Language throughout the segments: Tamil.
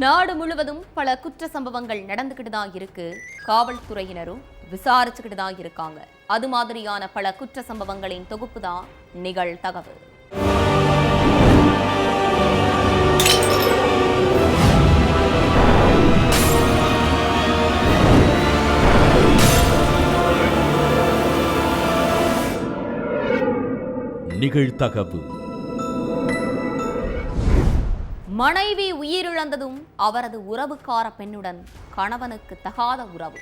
நாடு முழுவதும் பல குற்ற சம்பவங்கள் நடந்துகிட்டு தான் இருக்கு. காவல்துறையினரும் விசாரிச்சுக்கிட்டு தான் இருக்காங்க. அது மாதிரியான பல குற்ற சம்பவங்களின் தொகுப்பு தான் நிகழ்தகவு. நிகழ்தகவு. மனைவி உயிரிழந்ததும் அவரது உறவுக்கார பெண்ணுடன் கணவனுக்கு தகாத உறவு.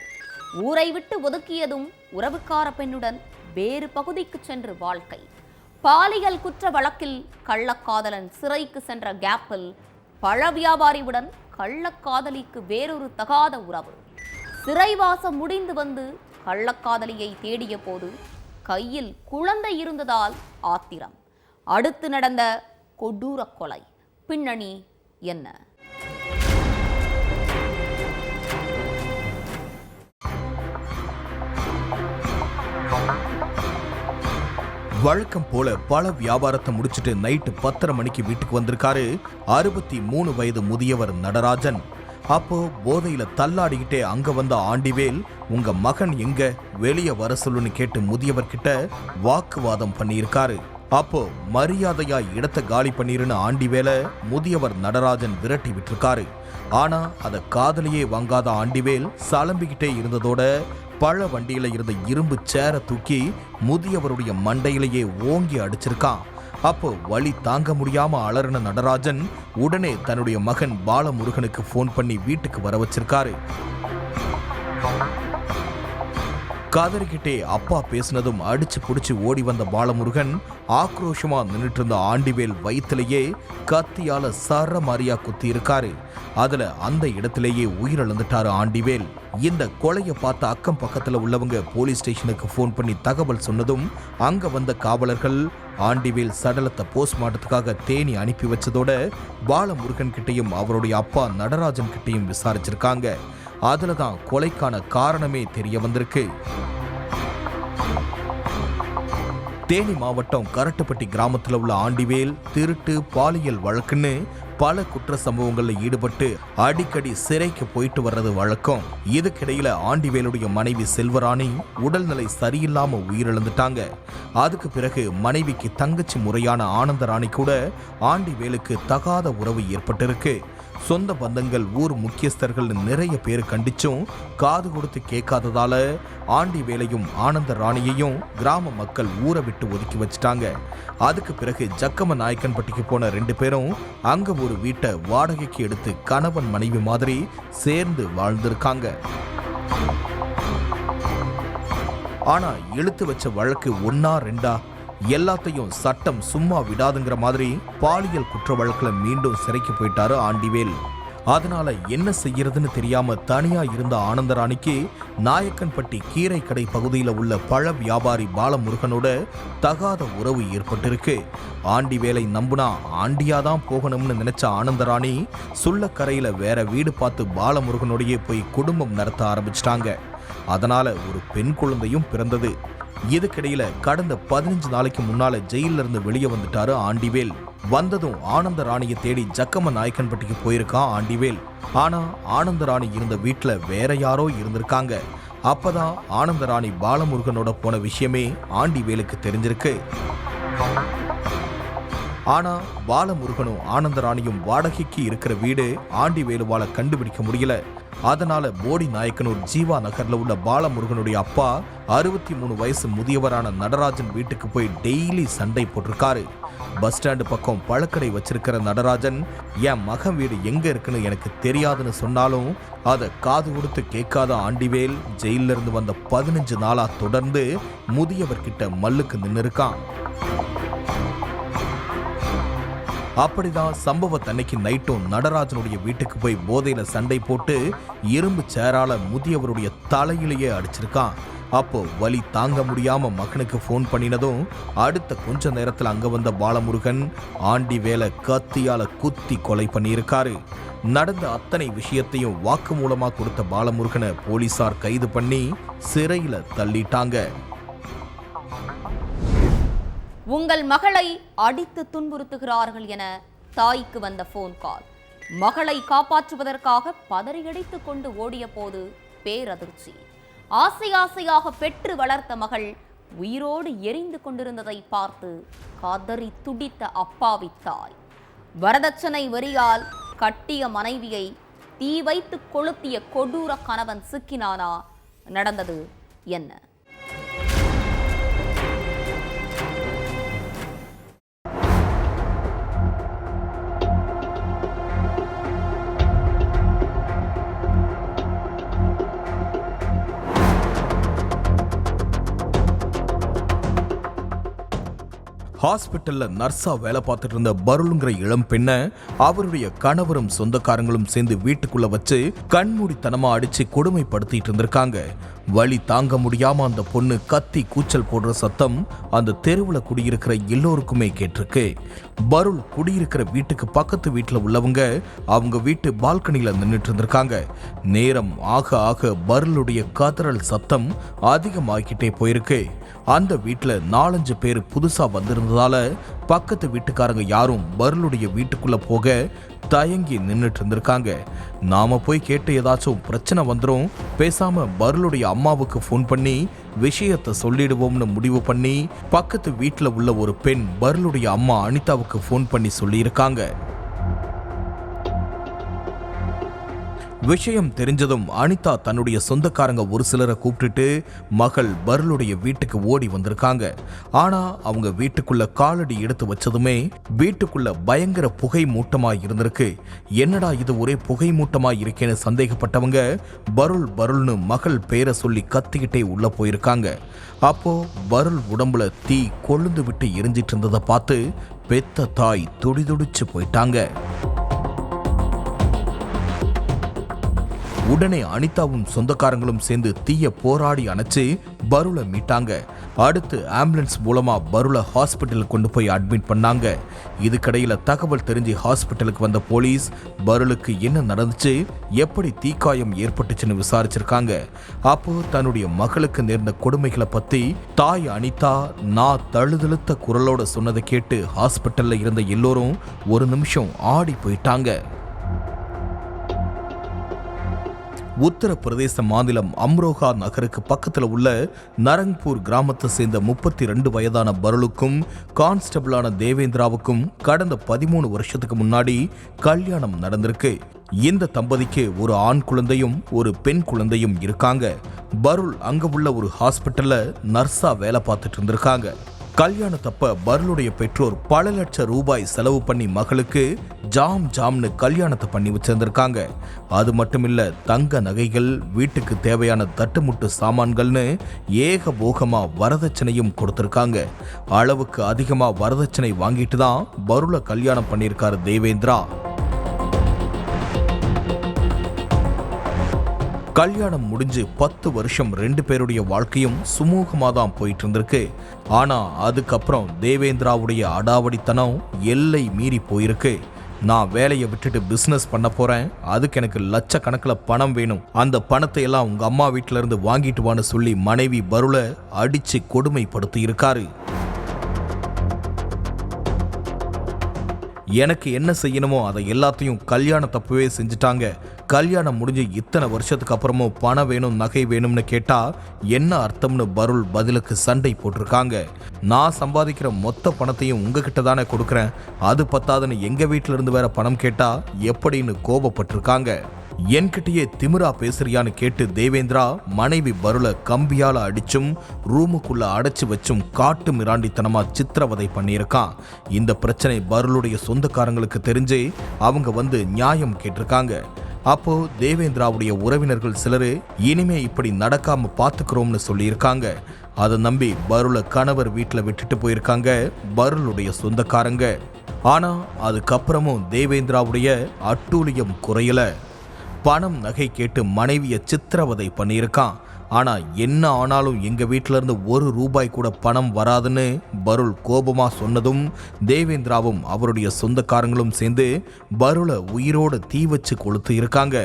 ஊரை விட்டு ஒதுக்கியதும் உறவுக்கார பெண்ணுடன் வேறு பகுதிக்கு சென்று வாழ்க்கை. பாலியல் குற்ற வழக்கில் கள்ளக்காதலன் சிறைக்கு சென்ற கேப்பில் பழ வியாபாரியுடன் கள்ளக்காதலிக்கு வேறொரு தகாத உறவு. சிறைவாசம் முடிந்து வந்து கள்ளக்காதலியை தேடிய போது கையில் குழந்தை இருந்ததால் ஆத்திரம். அடுத்து நடந்த கொடூர கொலை. பின்னணி என்ன? வழக்கம் போல பல வியாபாரத்தை முடிச்சிட்டு நைட்டு 10:30 மணிக்கு வீட்டுக்கு வந்திருக்காரு 63 வயது முதியவர் நடராஜன். அப்போ போதையில தள்ளாடிக்கிட்டே அங்க வந்த ஆண்டிவேல், உங்க மகன் எங்க, வெளியே வர சொல்லுன்னு கேட்டு முதியவர்கிட்ட வாக்குவாதம் பண்ணியிருக்காரு. அப்போ மரியாதையா இடத்தை காலி பண்ணிருன்னு ஆண்டிவேலை முதியவர் நடராஜன் விரட்டி விட்டுருக்காரு. ஆனா அத காதலியே வாங்காத ஆண்டிவேல் சலம்பிக்கிட்டே இருந்ததோட பழ வண்டியில இருந்த இரும்பு சேரை தூக்கி முதியவருடைய மண்டையிலேயே ஓங்கி அடிச்சிருக்கான். அப்போ வலி தாங்க முடியாம அலறின நடராஜன் உடனே தன்னுடைய மகன் பாலமுருகனுக்கு போன் பண்ணி வீட்டுக்கு வர வச்சிருக்காரு. காதலிக்கிட்டே அப்பா பேசினதும் அடிச்சு புடிச்சு ஓடி வந்த பாலமுருகன் ஆக்ரோஷமா நின்றுட்டு இருந்த ஆண்டிவேல் வயிற்றிலேயே கத்தியால சரமாரியா குத்தி இருக்காரு. அதுல அந்த இடத்திலேயே உயிரிழந்துட்டாரு ஆண்டிவேல். இந்த கொலையை பார்த்த அக்கம் பக்கத்துல உள்ளவங்க போலீஸ் ஸ்டேஷனுக்கு போன் பண்ணி தகவல் சொன்னதும் அங்க வந்த காவலர்கள் ஆண்டிவேல் சடலத்தை போஸ்ட்மார்ட்டத்துக்காக தேனி அனுப்பி வச்சதோட பாலமுருகன் கிட்டையும் அவருடைய அப்பா நடராஜன் கிட்டையும் விசாரிச்சிருக்காங்க. அதுலதான் கொலைக்கான காரணமே தெரிய வந்திருக்கு. தேனி மாவட்டம் கரட்டுப்பட்டி கிராமத்தில் உள்ள ஆண்டிவேல் திருட்டு, பாலியல் வழக்குன்னு பல குற்ற சம்பவங்கள்ல ஈடுபட்டு அடிக்கடி சிறைக்கு போயிட்டு வர்றது வழக்கம். இதுக்கிடையில ஆண்டிவேலுடைய மனைவி செல்வராணி உடல்நிலை சரியில்லாம உயிரிழந்துட்டாங்க. அதுக்கு பிறகு மனைவிக்கு தங்கச்சி முறையான ஆனந்தராணி கூட ஆண்டிவேலுக்கு தகாத உறவு ஏற்பட்டிருக்கு. சொந்த பந்தங்கள், ஊர் முக்கியஸ்தர்கள் நிறைய பேர் கண்டிச்சும் காது கொடுத்து கேட்காததால ஆண்டிவேலையும் ஆனந்த ராணியையும் கிராம மக்கள் ஊரை விட்டு ஒதுக்கி வச்சிட்டாங்க. அதுக்கு பிறகு ஜக்கம நாயக்கன்பட்டிக்கு போன 2 பேரும் அங்க ஒரு வீட்டை வாடகைக்கு எடுத்து கணவன் மனைவி மாதிரி சேர்ந்து வாழ்ந்திருக்காங்க. ஆனா இழுத்து வச்ச வழக்கு 1 2 எல்லாத்தையும் சட்டம் சும்மா விடாதுங்கிற மாதிரி பாலியல் குற்ற வழக்குல மீண்டும் சிறைக்கு போயிட்டாரு ஆண்டிவேல். அதனால என்ன செய்யறதுன்னு தெரியாம தனியா இருந்த ஆனந்தராணிக்கு நாயக்கன்பட்டி கீரை கடை பகுதியில் உள்ள பழ வியாபாரி பாலமுருகனோட தகாத உறவு ஏற்பட்டிருக்கு. ஆண்டிவேலை நம்புனா ஆண்டியாதான் போகணும்னு நினைச்ச ஆனந்தராணி சுள்ளக்கரையில வேற வீடு பார்த்து பாலமுருகனோடையே போய் குடும்பம் நடத்த ஆரம்பிச்சிட்டாங்க. அதனால ஒரு பெண் குழந்தையும் பிறந்தது. இதுக்கிடையில கடந்த 15 நாளைக்கு முன்னால ஜெயில இருந்து வெளியே வந்துட்டாரு ஆண்டிவேல். வந்ததும் ஆனந்த ராணியை தேடி ஜக்கம நாயக்கன்பட்டிக்கு போயிருக்கான் ஆண்டிவேல். ஆனா ஆனந்த ராணி இருந்த வீட்டுல வேற யாரோ இருந்திருக்காங்க. அப்பதான் ஆனந்த ராணி பாலமுருகனோட போன விஷயமே ஆண்டிவேலுக்கு தெரிஞ்சிருக்கு. ஆனா பாலமுருகனும் ஆனந்த ராணியும் வாடகைக்கு இருக்கிற வீடு ஆண்டிவேலுவால கண்டுபிடிக்க முடியல. அதனால போடி நாயக்கனூர் ஜீவா நகர்ல உள்ள பாலமுருகனுடைய அப்பா 63 வயசு முதியவரான நடராஜன் வீட்டுக்கு போய் டெய்லி சண்டை போட்டிருக்காரு. பஸ் ஸ்டாண்டு பக்கம் பழக்கடை வச்சிருக்கிற நடராஜன் என் மகன் வீடு எங்க இருக்குன்னு எனக்கு தெரியாதுன்னு சொன்னாலும் அதை காது கொடுத்து கேட்காத ஆண்டிவேல் ஜெயில இருந்து வந்த 15 நாளா தொடர்ந்து முதியவர்கிட்ட மல்லுக்கு நின்று இருக்கான். அப்படிதான் சம்பவத்தன்னைக்கு நைட்டும் நடராஜனுடைய வீட்டுக்கு போய் போதையில சண்டை போட்டு இரும்பு சேரால முதியவருடைய தலையிலேயே அடிச்சிருக்கான். அப்போ வலி தாங்க முடியாம மகனுக்கு போன் பண்ணினதும் அடுத்த கொஞ்ச நேரத்துல அங்க வந்த பாலமுருகன் ஆண்டிவேலை கத்தியால குத்தி கொலை பண்ணியிருக்காரு. நடந்த அத்தனை விஷயத்தையும் வாக்கு மூலமா கொடுத்த பாலமுருகனை போலீசார் கைது பண்ணி சிறையில தள்ளிட்டாங்க. உங்கள் மகளை அடித்து துன்புறுத்துகிறார்கள் என தாய்க்கு வந்த போன் கால். மகளை காப்பாற்றுவதற்காக பதறியடித்துக் கொண்டு ஓடிய போது பேரதிர்ச்சி. ஆசை ஆசையாக பெற்று வளர்த்த மகள் உயிரோடு எரிந்து கொண்டிருந்ததை பார்த்து கதறி துடித்த அப்பாவி தாய். வரதட்சணை வெறியால் கட்டிய மனைவியை தீ வைத்து கொளுத்திய கொடூர கணவன் சிக்கினானா? நடந்தது என்ன? ஹாஸ்பிட்டல்ல நர்ஸா வேலை பார்த்துட்டு இருந்த பருளுங்கிற இளம் பெண்ணை அவருடைய கணவரும் சொந்தக்காரங்களும் சேர்ந்து வீட்டுக்குள்ள வச்சு கண்மூடித்தனமா அடிச்சு கொடுமைப்படுத்திட்டு இருந்திருக்காங்க. வலி தாங்க முடியாம அந்த பொண்ணு கத்தி கூச்சல் போடுற சத்தம் அந்த தெருவுல குடியிருக்கிற எல்லோருக்குமே கேட்டிருக்கு. பருள் குடியிருக்கிற வீட்டுக்கு பக்கத்து வீட்டுல உள்ளவங்க அவங்க வீட்டு பால்கனில நின்றுட்டு இருந்திருக்காங்க. நேரம் ஆக ஆக பருளுடைய கதறல் சத்தம் அதிகமாகிட்டே போயிருக்கு. அந்த வீட்டுல 4-5 பேர் புதுசா வந்திருந்ததால பக்கத்து வீட்டுக்காரங்க யாரும் பருளுடைய வீட்டுக்குள்ள போக தயங்கி நின்றுட்டு இருந்திருக்காங்க. நாம போய் கேட்டு ஏதாச்சும் பிரச்சனை வந்துடும், பேசாம பருளுடைய அம்மாவுக்கு ஃபோன் பண்ணி விஷயத்தை சொல்லிடுவோம்னு முடிவு பண்ணி பக்கத்து வீட்டுல உள்ள ஒரு பெண் பருளுடைய அம்மா அனிதாவுக்கு ஃபோன் பண்ணி சொல்லியிருக்காங்க. விஷயம் தெரிஞ்சதும் அனிதா தன்னுடைய சொந்தக்காரங்க ஒரு சிலரை கூப்பிட்டுட்டு மகள் பருளுடைய வீட்டுக்கு ஓடி வந்திருக்காங்க. ஆனா அவங்க வீட்டுக்குள்ள காலடி எடுத்து வச்சதுமே வீட்டுக்குள்ள பயங்கர புகை மூட்டமா இருந்திருக்கு. என்னடா இது ஒரே புகை மூட்டமா இருக்கேன்னு சந்தேகப்பட்டவங்க பருள்னு மகள் பேரை சொல்லி கத்திக்கிட்டே உள்ள போயிருக்காங்க. அப்போ பருள் உடம்புல தீ கொழுந்து விட்டு எரிஞ்சிட்டு இருந்ததை பார்த்து பெத்த தாய் துடிதுடிச்சு போயிட்டாங்க. உடனே அனிதாவும் சொந்தக்காரங்களும் சேர்ந்து தீய போராடி அணைச்சு பருளை மீட்டாங்க. அடுத்து ஆம்புலன்ஸ் மூலமா பருளை ஹாஸ்பிட்டலுக்கு கொண்டு போய் அட்மிட் பண்ணாங்க. இதுக்கடையில தகவல் தெரிஞ்சு ஹாஸ்பிட்டலுக்கு வந்த போலீஸ் பருளுக்கு என்ன நடந்துச்சு, எப்படி தீக்காயம் ஏற்பட்டுச்சுன்னு விசாரிச்சிருக்காங்க. அப்போ தன்னுடைய மகளுக்கு நேர்ந்த கொடுமைகளை பத்தி தாய் அனிதா நான் தழுதழுத்த குரலோட சொன்னதை கேட்டு ஹாஸ்பிட்டல்ல இருந்த எல்லோரும் ஒரு நிமிஷம் ஆடி போயிட்டாங்க. உத்தரப்பிரதேச மாநிலம் அம்ரோஹா நகருக்கு பக்கத்தில் உள்ள நரங்பூர் கிராமத்தை சேர்ந்த 32 வயதான பருளுக்கும் கான்ஸ்டபிளான தேவேந்திராவுக்கும் கடந்த 13 வருஷத்துக்கு முன்னாடி கல்யாணம் நடந்திருக்கு. இந்த தம்பதிக்கு ஒரு ஆண் குழந்தையும் ஒரு பெண் குழந்தையும் இருக்காங்க. பருள் அங்க உள்ள ஒரு ஹாஸ்பிட்டல்ல நர்ஸா வேலை பார்த்துட்டு இருந்திருக்காங்க. கல்யாணத்தப்ப பருளுடைய பெற்றோர் பல லட்சம் ரூபாய் செலவு பண்ணி மகளுக்கு ஜாம்னு கல்யாணத்தை பண்ணி வச்சிருந்திருக்காங்க. அது மட்டும் இல்ல, தங்க நகைகள், வீட்டுக்கு தேவையான தட்டுமுட்டு சாமான்கள்னு ஏகபோகமா வரதட்சணையும் கொடுத்திருக்காங்க. அளவுக்கு அதிகமா வரதட்சணை வாங்கிட்டு தான் பருளை கல்யாணம் பண்ணியிருக்காரு தேவேந்திரா. கல்யாணம் முடிஞ்சு 10 வருஷம் 2 பேருடைய வாழ்க்கையும் சுமூகமா தான் போயிட்டு இருந்திருக்கு. ஆனா அதுக்கப்புறம் தேவேந்திராவுடைய அடாவடித்தனம் எல்லை மீறி போயிருக்கு. நான் வேலையை விட்டுட்டு பிசினஸ் பண்ண போறேன், அதுக்கு எனக்கு லட்சக்கணக்கில் பணம் வேணும், அந்த பணத்தை எல்லாம் உங்க அம்மா வீட்டில இருந்து வாங்கிட்டு வான்னு சொல்லி மனைவி பருளை அடிச்சு கொடுமைப்படுத்தி இருக்காரு. எனக்கு என்ன செய்யணுமோ அதை எல்லாத்தையும் கல்யாண தப்பவே செஞ்சுட்டாங்க. கல்யாணம் முடிஞ்சு இத்தனை வருஷத்துக்கு அப்புறமும் பணம் வேணும், நகை வேணும்னு கேட்டா என்ன அர்த்தம்னு பருள் பதிலுக்கு சண்டை போட்டிருக்காங்க. நான் சம்பாதிக்கிற மொத்த பணத்தையும் உங்ககிட்ட தானே கொடுக்குறேன், அது பத்தாதுன்னு எங்க வீட்டில இருந்து வேற பணம் கேட்டா எப்படின்னு கோபப்பட்டிருக்காங்க. என்கிட்டயே திமிரா பேசுறியான்னு கேட்டு தேவேந்திரா மனைவி பருளை கம்பியால அடிச்சும் ரூமுக்குள்ள அடைச்சு வச்சும் காட்டு மிராண்டித்தனமா சித்திரவதை பண்ணியிருக்கான். இந்த பிரச்சனை பருளுடைய சொந்தக்காரங்களுக்கு தெரிஞ்சு அவங்க வந்து நியாயம் கேட்டிருக்காங்க. அப்போ தேவேந்திராவுடைய உறவினர்கள் சிலரு இனிமே இப்படி நடக்காம பாத்துக்கிறோம்னு சொல்லியிருக்காங்க. அதை நம்பி பருளை கணவர் வீட்டில் விட்டுட்டு போயிருக்காங்க பருளுடைய சொந்தக்காரங்க. ஆனா அதுக்கப்புறமும் தேவேந்திராவுடைய அட்டூழியம் குறையல. பணம் நகை கேட்டு மனைவியை சித்திரவதை பண்ணியிருக்கான். ஆனா என்ன ஆனாலும் எங்க வீட்டில இருந்து 1 ரூபாய் கூட பணம் வராதுன்னு பருள் கோபமா சொன்னதும் தேவேந்திராவும் அவருடைய சொந்தக்காரங்களும் சேர்ந்து பருளை உயிரோட தீ வச்சு கொளுத்து இருக்காங்க.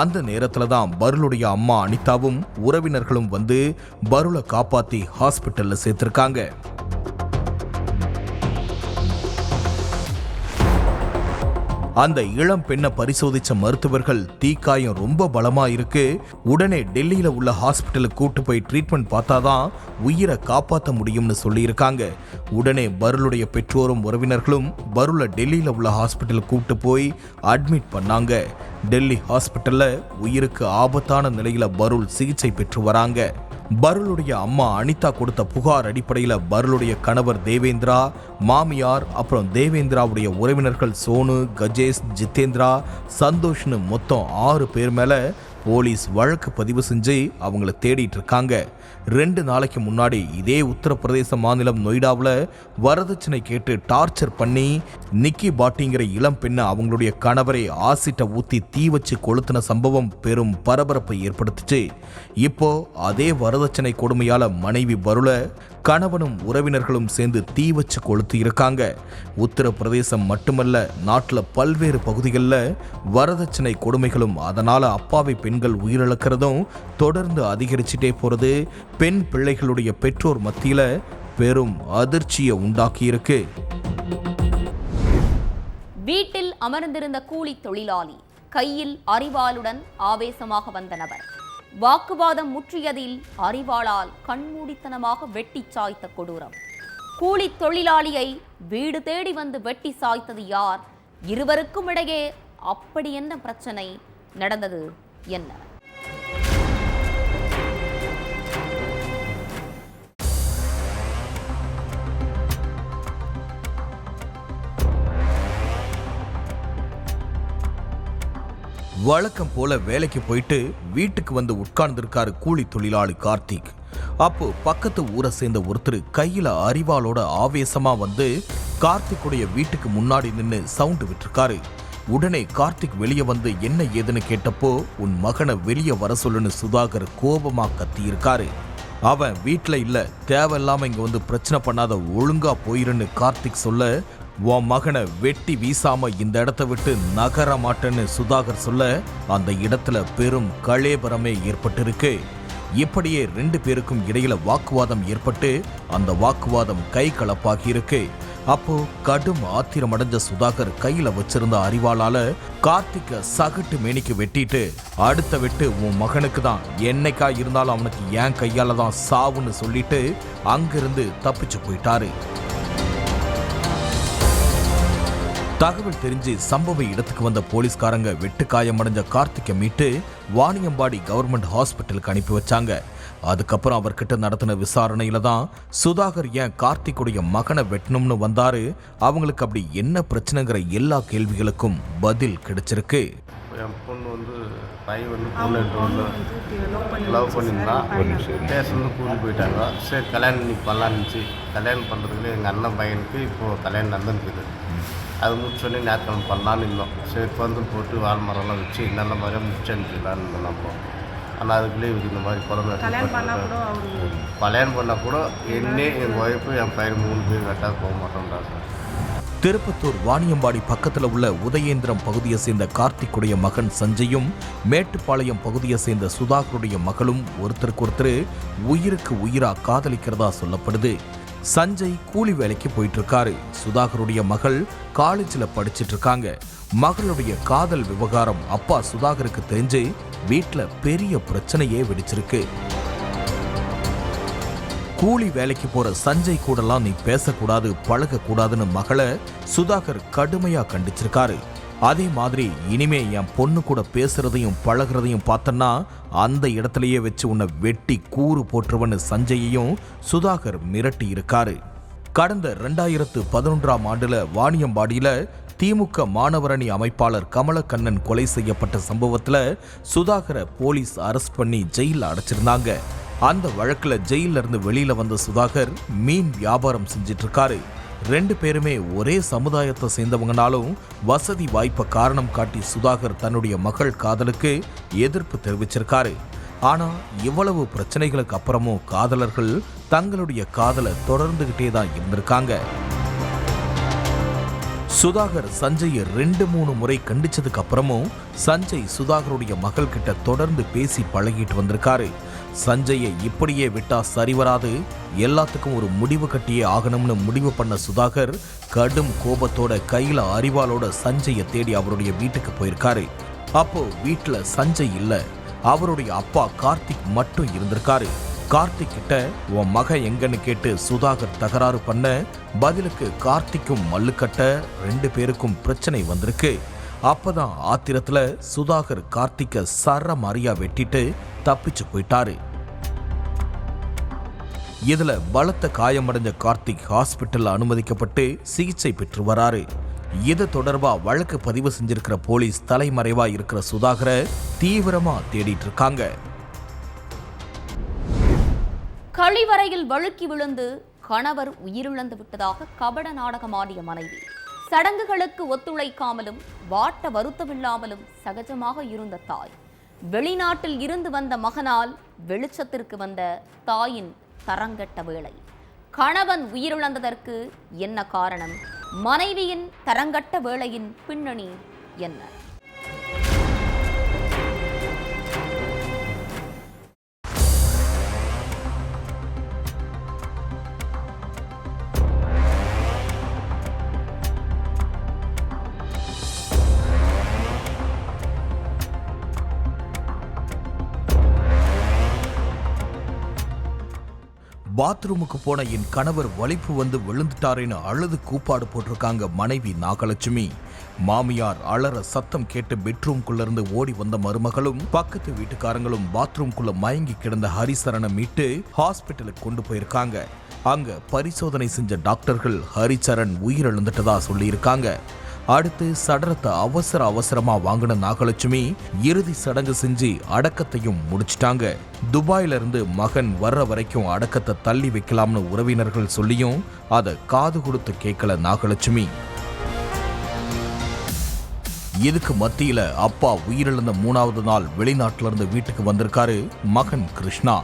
அந்த நேரத்துல தான் பருளுடைய அம்மா அனிதாவும் உறவினர்களும் வந்து பருளை காப்பாத்தி ஹாஸ்பிட்டல்ல சேர்த்திருக்காங்க. அந்த இளம் பெண்ணை பரிசோதிச்ச மருத்துவர்கள் தீக்காயம் ரொம்ப பலமா இருக்கு, உடனே டெல்லியில உள்ள ஹாஸ்பிட்டலுக்கு கூட்டு போய் ட்ரீட்மெண்ட் பார்த்தாதான் உயிரை காப்பாற்ற முடியும்னு சொல்லியிருக்காங்க. உடனே பருளுடைய பெற்றோரும் உறவினர்களும் பருளை டெல்லியில உள்ள ஹாஸ்பிட்டலுக்கு கூட்டு போய் அட்மிட் பண்ணாங்க. டெல்லி ஹாஸ்பிட்டல்ல உயிருக்கு ஆபத்தான நிலையில பருள் சிகிச்சை பெற்று வராங்க. பருளுடைய அம்மா அனிதா கொடுத்த புகார் அடிப்படையில பருளுடைய கணவர் தேவேந்திரா, மாமியார், அப்புறம் தேவேந்திராவுடைய உறவினர்கள் சோனு, கஜேஷ், ஜிதேந்திரா, சந்தோஷ்னு மொத்தம் 6 பேர் மேல போலீஸ் வழக்கு பதிவு செஞ்சு அவங்கள தேடிட்டு இருக்காங்க. 2 நாளைக்கு முன்னாடி இதே உத்தரப்பிரதேச மாநிலம் நொய்டாவில் வரதட்சணை கேட்டு டார்ச்சர் பண்ணி நிக்கி பாட்டிங்கிற இளம் பெண்ணை அவங்களுடைய கணவரை ஆசிட்டை ஊத்தி தீ வச்சு கொளுத்தின சம்பவம் பெரும் பரபரப்பை ஏற்படுத்துச்சு. இப்போ அதே வரதட்சணை கொடுமையால மனைவி பருள கணவனும் உறவினர்களும் சேர்ந்து தீ வச்சு கொளுத்தி இருக்காங்க. உத்தரப்பிரதேசம் மட்டுமல்ல, நாட்டில் பல்வேறு பகுதிகளில் வரதட்சணை கொடுமைகளும் அதனால அப்பாவி பெண்கள் உயிரிழக்கிறதும் தொடர்ந்து அதிகரிச்சுட்டே போறது பெண் பிள்ளைகளுடைய பெற்றோர் மத்தியில பெரும் அதிர்ச்சியை உண்டாக்கியிருக்கு. வீட்டில் அமர்ந்திருந்த கூலி தொழிலாளி கையில் அரிவாளுடன் ஆவேசமாக வந்த நபர் வாக்குவாதம் முற்றியதில் அரிவாளால் கண்மூடித்தனமாக வெட்டி சாய்த்த கொடூரம். கூலி தொழிலாளியை வீடு தேடி வந்து வெட்டி சாய்த்தது யார்? இருவருக்கும் இடையே அப்படி என்ன பிரச்சனை நடந்தது என்ன? வழக்கம் போல வேலைக்கு போயிட்டு வீட்டுக்கு வந்து உட்கார்ந்திருக்காரு கூலி தொழிலாளி கார்த்திக். அப்போ பக்கத்து ஊரை சேர்ந்த ஒருத்தர் கையில அரிவாளோட ஆவேசமா வந்து கார்த்திக்குடைய வீட்டுக்கு முன்னாடி நின்று சவுண்ட் விட்டுருக்காரு. உடனே கார்த்திக் வெளியே வந்து என்ன ஏதுன்னு கேட்டப்போ, உன் மகனை வெளியே வர சொல்லுன்னு சுதாகர் கோபமா கத்தியிருக்காரு. அவன் வீட்டுல இல்ல, தேவையில்லாம இங்க வந்து பிரச்சனை பண்ணாத, ஒழுங்கா போயிருன்னு கார்த்திக் சொல்ல, உன் மகனை வெட்டி வீசாம இந்த இடத்த விட்டு நகர மாட்டேன்னு சுதாகர் சொல்ல, அந்த இடத்துல பெரும் கலேபரமே ஏற்பட்டிருக்கு. இப்படியே 2 பேருக்கும் இடையில வாக்குவாதம் ஏற்பட்டு அந்த வாக்குவாதம் கை கலப்பாகி இருக்கு. அப்போ கடும் ஆத்திரம் அடைஞ்ச சுதாகர் கையில வச்சிருந்த அரிவாளால கார்த்திக்க சகட்டு மேனிக்கு வெட்டிட்டு, அடுத்த வெட்டு உன் மகனுக்கு தான், என்னைக்கா இருந்தாலும் அவனுக்கு என் கையால தான் சாவுன்னு சொல்லிட்டு அங்கிருந்து தப்பிச்சு போயிட்டாரு. தகவல் தெரிஞ்சு சம்பவ இடத்துக்கு வந்த போலீஸ்காரங்க வெட்டு காயமடைஞ்ச கார்த்திகை மீட்டு வாணியம்பாடி கவர்மெண்ட் ஹாஸ்பிட்டலுக்கு அனுப்பி வச்சாங்க. அதுக்கப்புறம் அவர்கிட்ட நடத்தின விசாரணையில தான் சுதாகர் ஏன் கார்த்திக்குடைய மகனை வெட்டணும்னு வந்தாரு, அவங்களுக்கு அப்படி என்ன பிரச்சனைங்கிற எல்லா கேள்விகளுக்கும் பதில் கிடைச்சிருக்கு. என் பொண்ணு வந்து பையன் லவ் பண்ணியிருந்தா பேசணும் கூட்டி போயிட்டாங்க. சரி கல்யாணம் இன்னைக்கு பண்ணலான்னு இருந்துச்சு. கல்யாணம் பண்ணுறதுக்கு எங்கள் அண்ணன் பையனுக்கு இப்போது கல்யாணம் நடந்துருக்குது. அது முடிச்சோடனே ஞாயிற்றுக்கிழமை பண்ணலான்னு இருந்தோம். சரி பந்தல் போட்டு வால் மரம்லாம் வச்சு நல்ல மாதிரியாக முடிச்சு அனுப்பிச்சிடலான்னு இருந்தோம் நம்ம. ஆனால் அதுக்குள்ளே இவருக்கு இந்த மாதிரி குழந்தை கல்யாணம் பண்ணால் கூட என்னே என் ஒய்ஃபு என் பையன் 3 பேர் வெட்டாது போக மாட்டோம்டா சார். திருப்பத்தூர் வாணியம்பாடி பக்கத்தில் உள்ள உதயேந்திரம் பகுதியை சேர்ந்த கார்த்திக்குடைய மகன் சஞ்சயும், மேட்டுப்பாளையம் பகுதியை சேர்ந்த சுதாகருடைய மகளும் ஒருத்தருக்கு உயிருக்கு உயிரா காதலிக்கிறதா சொல்லப்படுது. சஞ்சய் கூலி வேலைக்கு போயிட்டு இருக்காரு. சுதாகருடைய மகள் காலேஜில் படிச்சிட்டு இருக்காங்க. மகளுடைய காதல் விவகாரம் அப்பா சுதாகருக்கு தெரிஞ்சு வீட்டில் பெரிய பிரச்சனையே வெடிச்சிருக்கு. கூலி வேலைக்கு போற சஞ்சய் கூடலாம் நீ பேசக்கூடாது, பழகக்கூடாதுன்னு மகளை சுதாகர் கடுமையா கண்டிச்சிருக்காரு. அதே மாதிரி இனிமே என் பொண்ணு கூட பேசுறதையும் பழகிறதையும் பார்த்தன்னா அந்த இடத்துலயே வச்சு உன்னை வெட்டி கூறு போட்டுருவன்னு சஞ்சயையும் சுதாகர் மிரட்டி இருக்காரு. கடந்த 2011ஆம் ஆண்டுல வாணியம்பாடியில திமுக மாணவரணி அமைப்பாளர் கமலக்கண்ணன் கொலை செய்யப்பட்ட சம்பவத்துல சுதாகரை போலீஸ் அரெஸ்ட் பண்ணி ஜெயில அடைச்சிருந்தாங்க. அந்த வழக்குல ஜெயில இருந்து வெளியில வந்த சுதாகர் மீன் வியாபாரம் செஞ்சிட்டு இருக்காரு. 2 பேருமே ஒரே சமுதாயத்தை சேர்ந்தவங்கனாலும் வசதி வாய்ப்பை காரணம் காட்டி சுதாகர் தன்னுடைய மகள் காதலுக்கு எதிர்ப்பு தெரிவிச்சிருக்காரு. ஆனா இவ்வளவு பிரச்சனைகளுக்கு அப்புறமும் காதலர்கள் தங்களுடைய காதலை தொடர்ந்துகிட்டே தான் இருந்திருக்காங்க. சுதாகர் சஞ்சயை 2-3 முறை கண்டிச்சதுக்கு அப்புறமும் சஞ்சய் சுதாகருடைய மகள் கிட்ட தொடர்ந்து பேசி பழகிட்டு வந்திருக்காரு. சஞ்சயை இப்படியே விட்டா சரிவராது, எல்லாத்துக்கும் ஒரு முடிவு கட்டியே ஆகணும்னு முடிவு பண்ண சுதாகர் கடும் கோபத்தோட கையில அரிவாளோட சஞ்சயை தேடி அவருடைய வீட்டுக்கு போயிருக்காரு. அப்போ வீட்டுல சஞ்சய் இல்ல, அவருடைய அப்பா கார்த்திக் மட்டும் இருந்திருக்காரு. கார்த்திக் கிட்ட உன் மகன் எங்கன்னு கேட்டு சுதாகர் தகராறு பண்ண, பதிலுக்கு கார்த்திக்கும் மல்லுக்கட்ட 2 பேருக்கும் பிரச்சனை வந்திருக்கு. அப்பதான் ஆத்திரத்துல சுதாகர் கார்த்திக்க சர மாரியா வெட்டிட்டு தப்பிச்சு போயிட்டாரு. இதுல பலத்த காயமடைஞ்ச கார்த்திக் ஹாஸ்பிட்டல்ல அனுமதிக்கப்பட்டு சிகிச்சை பெற்று வராரு. இது தொடர்பா வழக்கு பதிவு செஞ்சிருக்கிற போலீஸ் தலைமறைவா இருக்கிற சுதாகரை தீவிரமா தேடிட்டு இருக்காங்க. கழிவறையில் வழுக்கி விழுந்து கணவர் உயிரிழந்து விட்டதாக கபட நாடகமாடிய மனைவி, சடங்குகளுக்கு ஒத்துழைக்காமலும் வாட்ட வருத்தமில்லாமலும் சகஜமாக இருந்த தாய், வெளிநாட்டில் இருந்து வந்த மகனால் வெளிச்சத்திற்கு வந்த தாயின் தரங்கட்ட வேளை, கணவன் உயிரிழந்ததற்கு என்ன காரணம், மனைவியின் தரங்கட்ட வேளையின் பின்னணி என்ன? பாத்ரூமுக்கு போன என் கணவர் வலிப்பு வந்து விழுந்துட்டாரேன்னு அழுது கூப்பாடு போட்டிருக்காங்க மனைவி நாகலட்சுமி. மாமியார் அலற சத்தம் கேட்டு பெட்ரூம்குள்ள இருந்து ஓடி வந்த மருமகளும் பக்கத்து வீட்டுக்காரங்களும் பாத்ரூம்குள்ள மயங்கி கிடந்த ஹரிசரனை மீட்டு ஹாஸ்பிட்டலுக்கு கொண்டு போயிருக்காங்க. அங்க பரிசோதனை செஞ்ச டாக்டர்கள் ஹரிசரன் உயிரிழந்துட்டதா சொல்லியிருக்காங்க. அடுத்து சடலத்தை அவசரமா வாங்கின நாகலட்சுமி இறுதி சடங்கு செஞ்சு அடக்கத்தையும் முடிச்சிட்டாங்க. துபாயில இருந்து மகன் வர்ற வரைக்கும் அடக்கத்தை தள்ளி வைக்கலாம்னு உறவினர்கள் சொல்லியும் அதை காது கொடுத்து கேட்கல நாகலட்சுமி. இதுக்கு மத்தியில அப்பா உயிரிழந்த 3வது நாள் வெளிநாட்டுல இருந்து வீட்டுக்கு வந்திருக்காரு மகன் கிருஷ்ணா.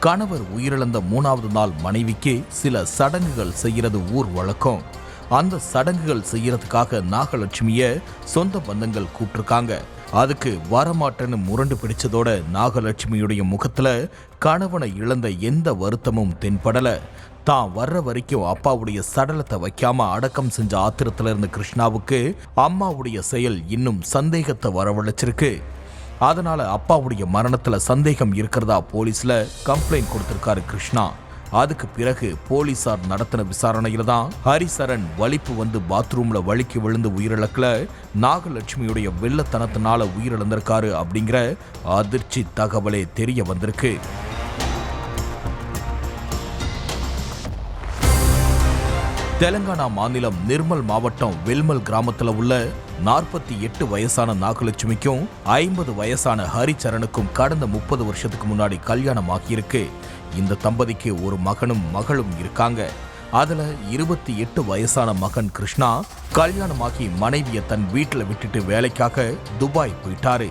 கணவர் உயிரிழந்த 3வது நாள் மனைவிக்கு சில சடங்குகள் செய்யறது ஊர் வழக்கம். அந்த சடங்குகள் செய்யறதுக்காக நாகலட்சுமிய சொந்த பந்தங்கள் கூப்பிட்டிருக்காங்க. அதுக்கு வரமாட்டேன்னு முரண்டு பிடிச்சதோட நாகலட்சுமியுடைய முகத்துல கணவனை இழந்த எந்த வருத்தமும் தென்படல. தான் வர்ற வரைக்கும் அப்பாவுடைய சடலத்தை வைக்காம அடக்கம் செஞ்ச ஆத்திரத்துல இருந்த கிருஷ்ணாவுக்கு அம்மாவுடைய செயல் இன்னும் சந்தேகத்தை வரவழைச்சிருக்கு. அதனால அப்பாவுடைய மரணத்துல சந்தேகம் இருக்கிறதா போலீஸ்ல கம்ப்ளைண்ட் கொடுத்திருக்காரு கிருஷ்ணா. அதுக்கு பிறகு போலீசார் நடத்தின விசாரணையில தான் ஹரிசரன் வலிப்பு வந்து பாத்ரூம்ல வழுக்கி விழுந்து உயிரிழக்கல, நாகலட்சுமியுடைய வெள்ளத்தனத்தினால உயிரிழந்திருக்காரு அப்படிங்கிற அதிர்ச்சி தகவலே தெரிய வந்திருக்கு. தெலங்கானா மாநிலம் நிர்மல் மாவட்டம் வெல்மல் கிராமத்தில் உள்ள 48 வயசான நாகலட்சுமிக்கும் 50 வயசான ஹரிச்சரனுக்கும் கடந்த 30 வருஷத்துக்கு முன்னாடி கல்யாணம் ஆகியிருக்கு. இந்த தம்பதிக்கு ஒரு மகனும் மகளும் இருக்காங்க. அதுல 28 வயசான மகன் கிருஷ்ணா கல்யாணமாகி மனைவியை தன் வீட்டில் விட்டுட்டு வேலைக்காக துபாய் போயிட்டாரு.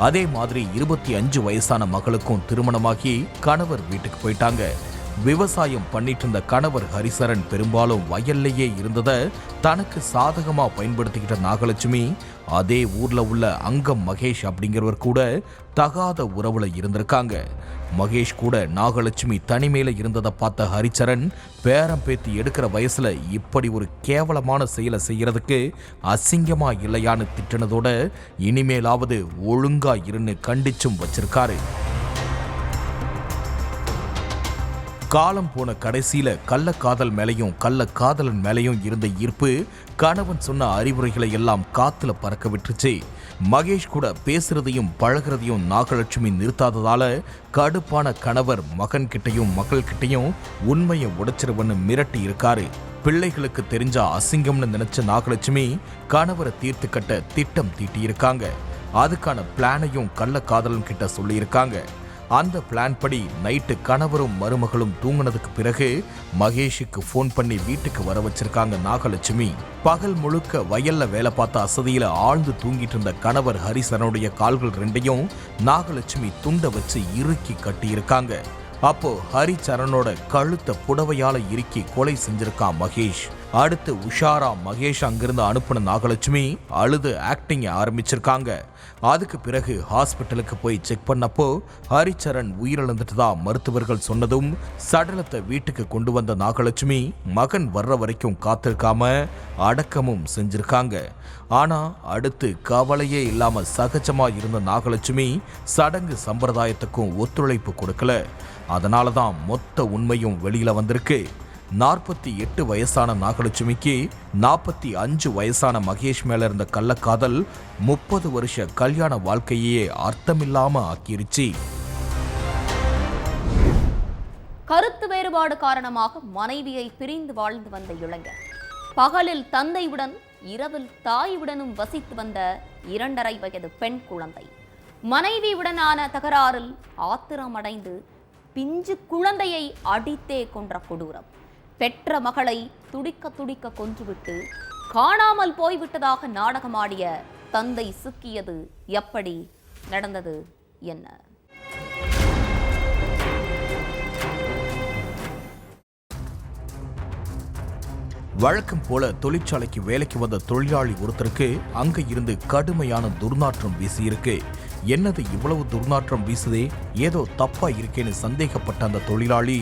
அதே மாதிரி 25 வயசான மகளுக்கும் திருமணமாகி கணவர் வீட்டுக்கு போயிட்டாங்க. விவசாயம் பண்ணிட்டு இருந்த கணவர் ஹரிசரன் பெரும்பாலும் வயல்லையே இருந்ததை தனக்கு சாதகமா பயன்படுத்திக்கிட்ட நாகலட்சுமி அதே ஊர்ல உள்ள அங்கம் மகேஷ் அப்படிங்கிறவர் கூட தகாத உறவுல இருந்திருக்காங்க. மகேஷ் கூட நாகலட்சுமி தனிமையில இருந்ததை பார்த்த ஹரிச்சரன் பேரம் பேத்தி எடுக்கிற வயசுல இப்படி ஒரு கேவலமான செயலை செய்யறதுக்கு அசிங்கமா இல்லையான்னு திட்டினதோட இனிமேலாவது ஒழுங்கா இருன்னு கண்டிச்சும் வச்சிருக்காரு. காலம் போன கடைசியில கள்ளக்காதல் மேலையும் கள்ளக்காதலன் மேலையும் இருந்த ஈர்ப்பு கணவன் சொன்ன அறிவுரைகளை எல்லாம் காத்துல பறக்க விட்டுருச்சு. மகேஷ் கூட பேசுறதையும் பழகிறதையும் நாகலட்சுமி நிறுத்தாததால கடுப்பான கணவர் மகன் கிட்டையும் மகள் கிட்டையும் உண்மையை உடைச்சிருவன்னு மிரட்டி இருக்காரு. பிள்ளைகளுக்கு தெரிஞ்சா அசிங்கம்னு நினைச்ச நாகலட்சுமி கணவரை தீர்த்து கட்ட திட்டம் தீட்டியிருக்காங்க. அதுக்கான பிளானையும் கள்ளக்காதலன் கிட்ட சொல்லியிருக்காங்க. அந்த பிளான் படி நைட்டு கணவரும் மருமகளும் தூங்கினதுக்கு பிறகு மகேஷுக்கு ஃபோன் பண்ணி வீட்டுக்கு வர வச்சிருக்காங்க நாகலட்சுமி. பகல் முழுக்க வயல்ல வேலை பார்த்த அசதியில ஆழ்ந்து தூங்கிட்டு இருந்த கணவர் ஹரிசரனுடைய கால்கள் 2ஐயும் நாகலட்சுமி துண்டை வச்சு இறுக்கி கட்டியிருக்காங்க. அப்போ ஹரிச்சரனோட கழுத்தை புடவையால இறுக்கி கொலை செஞ்சிருக்கான் மகேஷ். அடுத்து உஷாரா மகேஷ் அங்கிருந்து அனுப்பின நாகலட்சுமி அழுது ஆக்டிங் ஆரம்பிச்சிருக்காங்க. அதுக்கு பிறகு ஹாஸ்பிட்டலுக்கு போய் செக் பண்ணப்போ ஹரிச்சரன் உயிரிழந்துட்டதா மருத்துவர்கள் சொன்னதும் சடலத்தை வீட்டுக்கு கொண்டு வந்த நாகலட்சுமி மகன் வர்ற வரைக்கும் காத்திருக்காம அடக்கமும் செஞ்சிருக்காங்க. ஆனா அடுத்து கவலையே இல்லாம சகஜமா இருந்த நாகலட்சுமி சடங்கு சம்பிரதாயத்துக்கும் ஒத்துழைப்பு கொடுக்கல. அதனாலதான் மொத்த உண்மையும் வெளியில வந்திருக்கு. 48 வயசான நாகலட்சுமிக்கு 45 வயசான மகேஷ் மேல இருந்த கள்ளக்காதல் 30 வருஷ கல்யாண வாழ்க்கையே அர்த்தமில்லாம ஆக்கிருச்சு. கருத்து வேறுபாடு காரணமாக மனைவியை பிரிந்து வாழ்ந்து வந்த இளைஞர் பகலில் தந்தையுடன் இரவில் தாயுடனும் வசித்து வந்த 2.5 வயது பெண் குழந்தை மனைவியுடனான தகராறில் ஆத்திரமடைந்து பிஞ்சு குழந்தையை அடித்தே கொன்ற கொடூரம். பெற்ற மகளை துடிக்க துடிக்க கொன்றுவிட்டு காணாமல் போய்விட்டதாக நாடகமாடிய தந்தை சிக்கியது எப்படி? நடந்தது என்ன? வழக்கம் போல தொழிற்சாலைக்கு வேலைக்கு வந்த தொழிலாளி ஒருத்தருக்கு அங்க இருந்து கடுமையான துர்நாற்றம் வீசியிருக்கு. என்னது இவ்வளவு துர்நாற்றம் வீசுதே, ஏதோ தப்பா இருக்கேன்னு சந்தேகப்பட்ட அந்த தொழிலாளி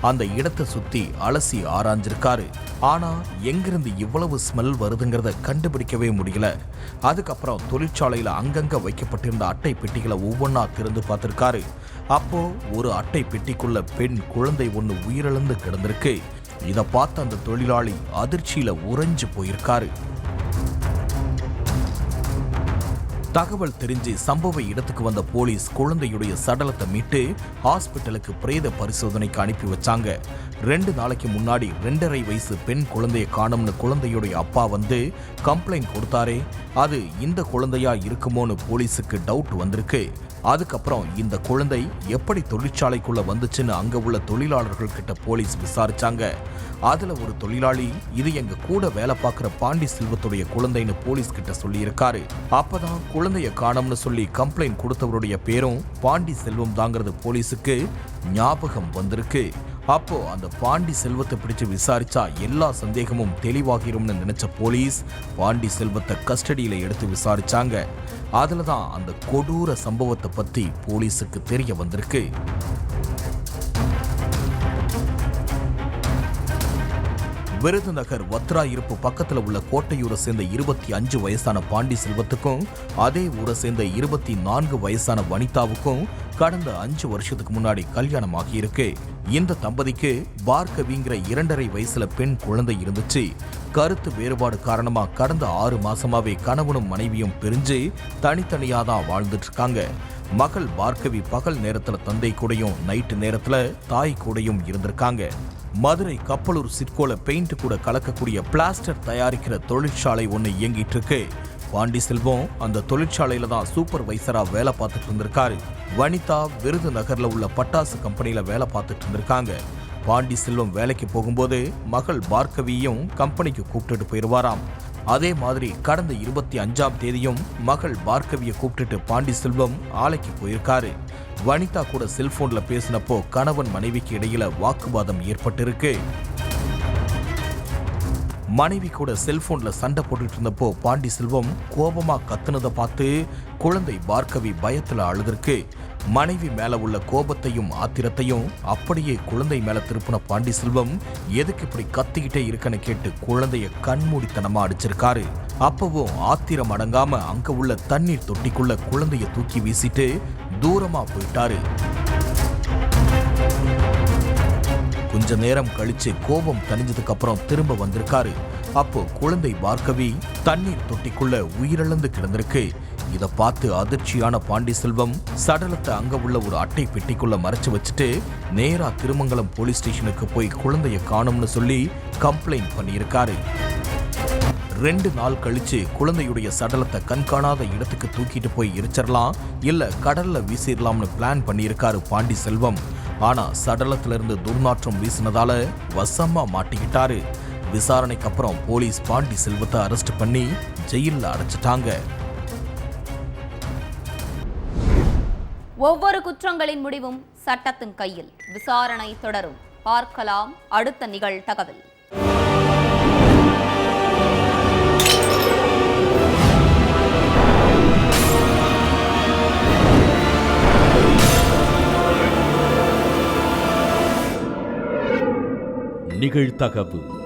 அந்த இடத்தை சுத்தி அலசி ஆராய்ஞ்சிருக்காரு. ஆனா எங்கிருந்து இவ்வளவு ஸ்மெல் வருதுங்கிறத கண்டுபிடிக்கவே முடியல. அதுக்கப்புறம் தொழிற்சாலையில அங்கங்க வைக்கப்பட்டிருந்த அட்டை பெட்டிகளை ஒவ்வொன்றா திறந்து பார்த்திருக்காரு. அப்போ ஒரு அட்டை பெட்டிக்குள்ள பெண் குழந்தை ஒன்று உயிரிழந்து கிடந்திருக்கு. இதை பார்த்த அந்த தொழிலாளி அதிர்ச்சியில உறைஞ்சு போயிருக்காரு. தகவல் தெரிஞ்சு சம்பவ இடத்துக்கு வந்த போலீஸ் குழந்தையுடைய சடலத்தை மீட்டு ஹாஸ்பிட்டலுக்கு பிரேத பரிசோதனைக்கு அனுப்பி வச்சாங்க. 2 நாளைக்கு முன்னாடி 2.5 வயசு பெண் குழந்தையை காணும்னு குழந்தையுடைய அப்பா வந்து கம்ப்ளைண்ட் கொடுத்தாரே, அது இந்த குழந்தையா இருக்குமோன்னு போலீஸுக்கு டவுட் வந்திருக்கு. அதுக்கப்புறம் இந்த குழந்தை எப்படி தொழிற்சாலைக்குள்ள வந்துச்சுன்னு அங்க உள்ள தொழிலாளர்கள் கிட்ட போலீஸ் விசாரிச்சாங்க. அதுல ஒரு தொழிலாளி இது எங்க கூட வேலை பார்க்கிற பாண்டி செல்வத்துடைய குழந்தைன்னு போலீஸ் கிட்ட சொல்லி இருக்காரு. அப்பதான் குழந்தைய காணோம்னு சொல்லி கம்ப்ளைண்ட் கொடுத்தவருடைய பேரும் பாண்டி செல்வம் தாங்கிறது போலீஸுக்கு ஞாபகம் வந்திருக்கு. அப்போ அந்த பாண்டி செல்வத்தை பிடிச்சு விசாரிச்சா எல்லா சந்தேகமும் தெளிவாகிரும்னு நினைச்ச போலீஸ் பாண்டி செல்வத்தை கஸ்டடியில எடுத்து விசாரிச்சாங்க. அதுலதான் அந்த கொடூர சம்பவத்தை பத்தி போலீஸுக்கு தெரிய வந்திருக்கு. விருதுநகர் வத்ரா இருப்பு பக்கத்துல உள்ள கோட்டையூரை சேர்ந்த 25 வயசான பாண்டி செல்வத்துக்கும் அதே ஊரை சேர்ந்த 24 வயசான வனிதாவுக்கும் கடந்த 5 வருஷத்துக்கு முன்னாடி கல்யாணம் ஆகியிருக்கு. இந்த தம்பதிக்கு பார்கவிங்கிற 2.5 வயசுல பெண் குழந்தை இருந்துச்சு. கருத்து வேறுபாடு காரணமா கடந்த 6 மாசமாவே கணவனும் மனைவியும் பிரிஞ்சு தனித்தனியாதான் வாழ்ந்துட்டு இருக்காங்க. மகள் பார்கவி பகல் நேரத்துல தந்தை கூடயும் நைட்டு நேரத்துல தாய் கூடயும் இருந்திருக்காங்க. மதுரை கப்பலூர் சிட்கோல பெயிண்ட் கூட கலக்கக்கூடிய பிளாஸ்டர் தயாரிக்கிற தொழிற்சாலை ஒன்று இயங்கிட்டு இருக்கு. பாண்டி செல்வம் அந்த தொழிற்சாலையில தான் சூப்பர்வைசரா வேலை பார்த்துட்டு இருந்திருக்காரு. வனிதா விருதுநகர்ல உள்ள பட்டாசு கம்பெனியில வேலை பார்த்துட்டு இருந்திருக்காங்க. பாண்டி செல்வம் வேலைக்கு போகும்போது மகள் பார்கவியும் கம்பெனிக்கு கூப்பிட்டுட்டு போயிருவாராம். அதே மாதிரி கடந்த 25ஆம் தேதியும் மகள் பார்கவியை கூப்பிட்டுட்டு பாண்டி செல்வம் ஆலைக்கு போயிருக்காரு. வனிதா கூட செல்போன்ல பேசினப்போ கணவன் மனைவிக்கு இடையில வாக்குவாதம் ஏற்பட்டிருக்கு. மனைவி கூட செல்போன்ல சண்டை போட்டுட்டு இருந்தப்போ பாண்டி செல்வம் கோபமா கத்துனதை பார்த்து குழந்தை பார்கவி பயத்துல அழுதிருக்கு. மனைவி மேல உள்ள கோபத்தையும் ஆத்திரத்தையும் அப்படியே குழந்தை மேல திருப்பின பாண்டி செல்வம் எதுக்கு இப்படி கத்திக்கிட்டே இருக்கன்னு கேட்டு குழந்தைய கண்மூடித்தனமா அடிச்சிருக்காரு. அப்பவும் ஆத்திரம் அடங்காம அங்க உள்ள தண்ணீர் தொட்டிக்குள்ள குழந்தைய தூக்கி வீசிட்டு தூரமா போயிட்டாரு. கொஞ்ச நேரம் கழிச்சு கோபம் தணிஞ்சதுக்கு அப்புறம் திரும்ப வந்திருக்காரு. அப்போ குழந்தை பார்கவி தண்ணீர் தொட்டிக்குள்ள உயிரிழந்து கிடந்திருக்கு. இத பார்த்து அதிர்ச்சியான பாண்டி செல்வம் சடலத்தை அங்க உள்ள ஒரு அட்டை பெட்டிக்குள்ள மறைச்சு வச்சுட்டு நேரா திருமங்கலம் போலீஸ் ஸ்டேஷனுக்கு போய் குழந்தைய காணும்னு சொல்லி கம்ப்ளைண்ட் பண்ணியிருக்காரு. 2 நாள் கழிச்சு குழந்தையுடைய சடலத்தை கண்காணாத இடத்துக்கு தூக்கிட்டு போய் எரிச்சிடலாம் இல்ல கடல்ல வீசிடலாம்னு பிளான் பண்ணியிருக்காரு பாண்டி செல்வம். ஆனா சடலத்துல இருந்து துர்நாற்றம் வீசினதால வசமா மாட்டிக்கிட்டாரு. விசாரணைக்கு அப்புறம் போலீஸ் பாண்டி செல்வத்தை அரெஸ்ட் பண்ணி ஜெயில்ல அடைச்சிட்டாங்க. ஒவ்வொரு குற்றங்களின் முடிவும் சட்டத்தின் கையில். விசாரணை தொடரும். பார்க்கலாம் அடுத்த நிகழ்தகவல். நிகழ்தகவு.